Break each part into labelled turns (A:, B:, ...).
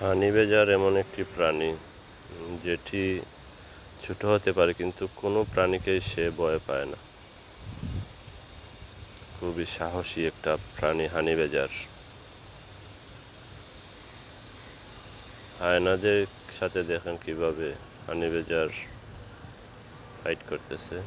A: হানিবেজার এমন একটি প্রাণী যেটি ছোট হতে পারে, কিন্তু কোনো প্রাণীকেই সে ভয় পায় না। খুবই সাহসী একটা প্রাণী হানিবেজার। হায়নাদের সাথে দেখেন কিভাবে হানিবেজার ফাইট করতেছে।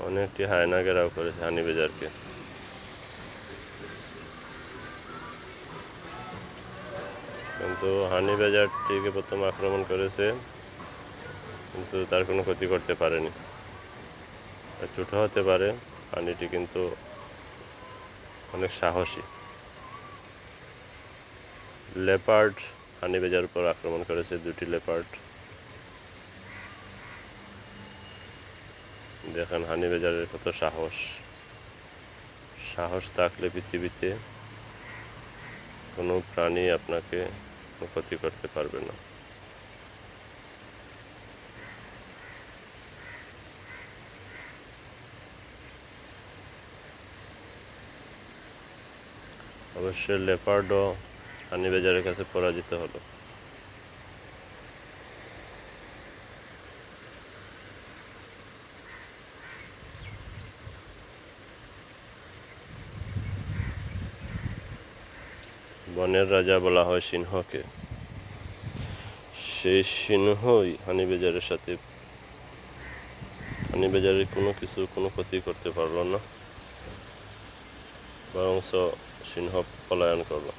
A: অনেকটি হায়না ঘেরাও করেছে হানিবেজারকে। কিন্তু হানিবেজারটিকে প্রথম আক্রমণ করেছে, কিন্তু তার কোনো ক্ষতি করতে পারেনি। ছোট হতে পারে, প্রাণীটি কিন্তু অনেক সাহসী। লেপার্ড হানিবেজার উপর আক্রমণ করেছে, দুটি লেপার্ড। দেখেন হানিবেজারের কত সাহস। সাহস থাকলে পৃথিবীতে কোনো প্রাণী আপনাকে ক্ষতি করতে পারবে না। অবশ্যই লেপার্ডও হানিবেজারের কাছে পরাজিত হলো। বনের রাজা বলা হয় সিংহকে। সেই সিংহই হানিবেজারের কোনো ক্ষতি করতে পারলো না, বরঞ্চ সিংহ পলায়ন করলো।